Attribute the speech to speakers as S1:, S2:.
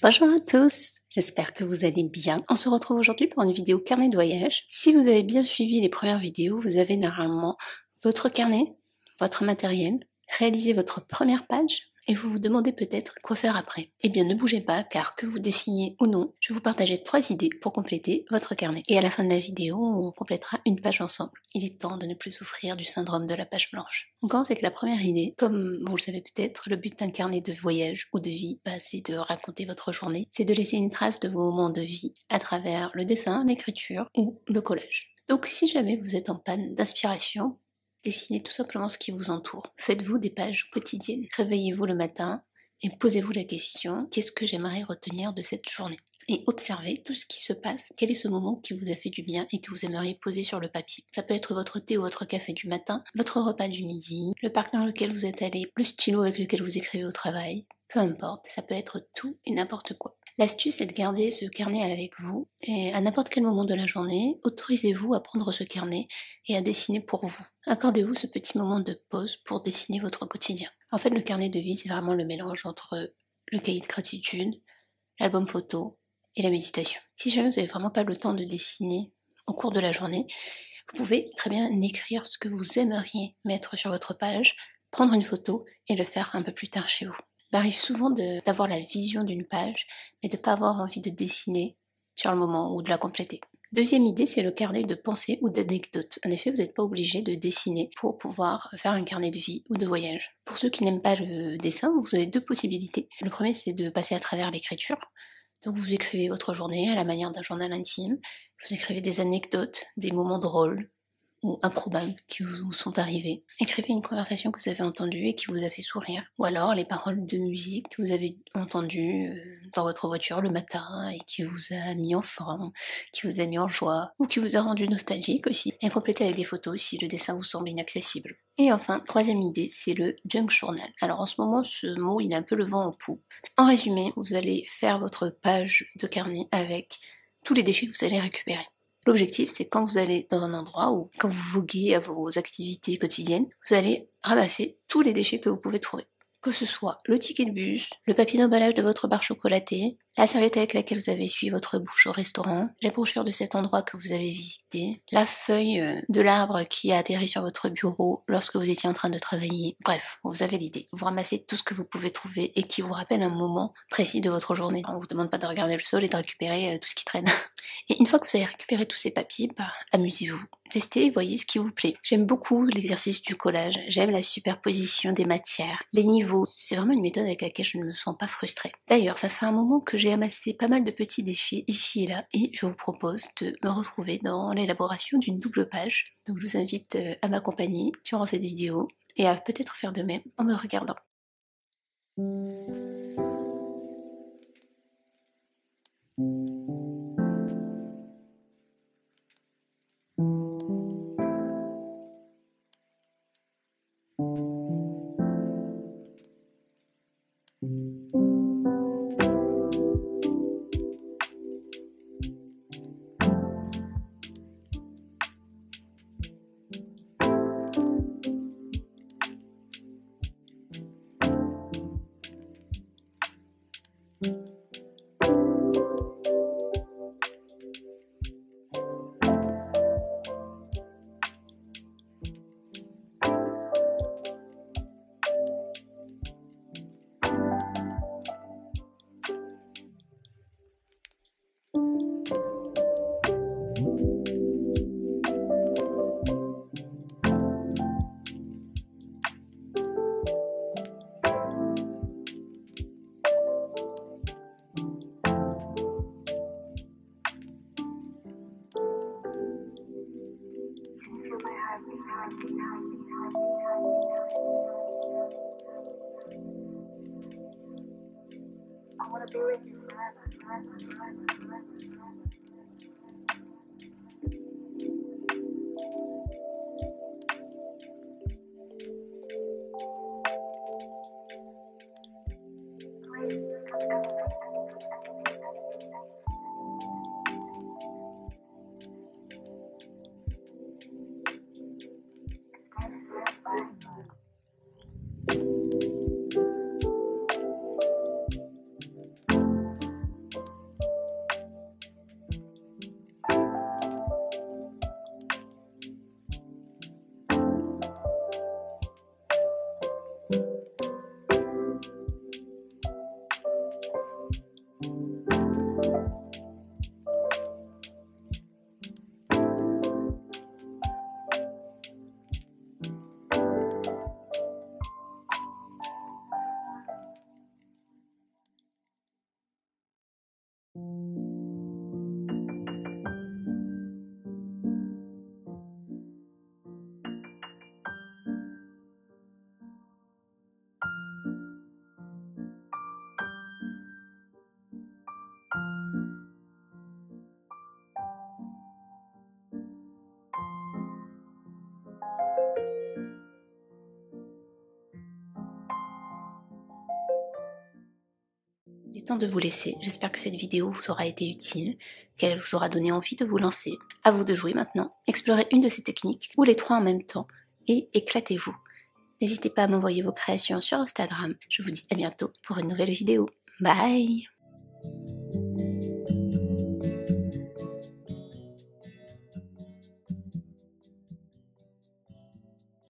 S1: Bonjour à tous, j'espère que vous allez bien. On se retrouve aujourd'hui pour une vidéo carnet de voyage. Si vous avez bien suivi les premières vidéos, vous avez normalement votre carnet, votre matériel, réalisé votre première page et vous vous demandez peut-être quoi faire après. Eh bien ne bougez pas car que vous dessiniez ou non, je vais vous partager 3 idées pour compléter votre carnet. Et à la fin de la vidéo, on complétera une page ensemble. Il est temps de ne plus souffrir du syndrome de la page blanche. On commence avec la première idée. Comme vous le savez peut-être, le but d'un carnet de voyage ou de vie, c'est de raconter votre journée. C'est de laisser une trace de vos moments de vie à travers le dessin, l'écriture ou le collage. Donc si jamais vous êtes en panne d'inspiration, dessinez tout simplement ce qui vous entoure. Faites-vous des pages quotidiennes. Réveillez-vous le matin et posez-vous la question, qu'est-ce que j'aimerais retenir de cette journée? Et observez tout ce qui se passe. Quel est ce moment qui vous a fait du bien et que vous aimeriez poser sur le papier? Ça peut être votre thé ou votre café du matin, votre repas du midi, le parc dans lequel vous êtes allé, le stylo avec lequel vous écrivez au travail. Peu importe, ça peut être tout et n'importe quoi. L'astuce est de garder ce carnet avec vous et à n'importe quel moment de la journée, autorisez-vous à prendre ce carnet et à dessiner pour vous. Accordez-vous ce petit moment de pause pour dessiner votre quotidien. En fait, le carnet de vie, c'est vraiment le mélange entre le cahier de gratitude, l'album photo et la méditation. Si jamais vous n'avez vraiment pas le temps de dessiner au cours de la journée, vous pouvez très bien écrire ce que vous aimeriez mettre sur votre page, prendre une photo et le faire un peu plus tard chez vous. Il arrive souvent d'avoir la vision d'une page, mais de ne pas avoir envie de dessiner sur le moment ou de la compléter. Deuxième idée, c'est le carnet de pensées ou d'anecdotes. En effet, vous n'êtes pas obligé de dessiner pour pouvoir faire un carnet de vie ou de voyage. Pour ceux qui n'aiment pas le dessin, vous avez 2 possibilités. Le premier, c'est de passer à travers l'écriture. Donc vous écrivez votre journée à la manière d'un journal intime. Vous écrivez des anecdotes, des moments drôles ou improbables qui vous sont arrivés. Écrivez une conversation que vous avez entendue et qui vous a fait sourire. Ou alors les paroles de musique que vous avez entendues dans votre voiture le matin et qui vous a mis en forme, qui vous a mis en joie ou qui vous a rendu nostalgique aussi. Et complétez avec des photos si le dessin vous semble inaccessible. Et enfin, troisième idée, c'est le junk journal. Alors en ce moment, ce mot, il a un peu le vent en poupe. En résumé, vous allez faire votre page de carnet avec tous les déchets que vous allez récupérer. L'objectif, c'est quand vous allez dans un endroit ou quand vous voguez à vos activités quotidiennes, vous allez ramasser tous les déchets que vous pouvez trouver. Que ce soit le ticket de bus, le papier d'emballage de votre barre chocolatée, la serviette avec laquelle vous avez essuyé votre bouche au restaurant, la brochure de cet endroit que vous avez visité, la feuille de l'arbre qui a atterri sur votre bureau lorsque vous étiez en train de travailler. Bref, vous avez l'idée. Vous ramassez tout ce que vous pouvez trouver et qui vous rappelle un moment précis de votre journée. On vous demande pas de regarder le sol et de récupérer tout ce qui traîne. Et une fois que vous avez récupéré tous ces papiers, amusez-vous. Testez et voyez ce qui vous plaît. J'aime beaucoup l'exercice du collage, j'aime la superposition des matières, les niveaux. C'est vraiment une méthode avec laquelle je ne me sens pas frustrée. D'ailleurs, ça fait un moment que j'ai amassé pas mal de petits déchets ici et là et je vous propose de me retrouver dans l'élaboration d'une double page. Donc je vous invite à m'accompagner durant cette vidéo et à peut-être faire de même en me regardant. I want to be with you forever. Il est temps de vous laisser. J'espère que cette vidéo vous aura été utile, qu'elle vous aura donné envie de vous lancer. À vous de jouer maintenant. Explorez une de ces techniques, ou les 3 en même temps, et éclatez-vous. N'hésitez pas à m'envoyer vos créations sur Instagram. Je vous dis à bientôt pour une nouvelle vidéo. Bye!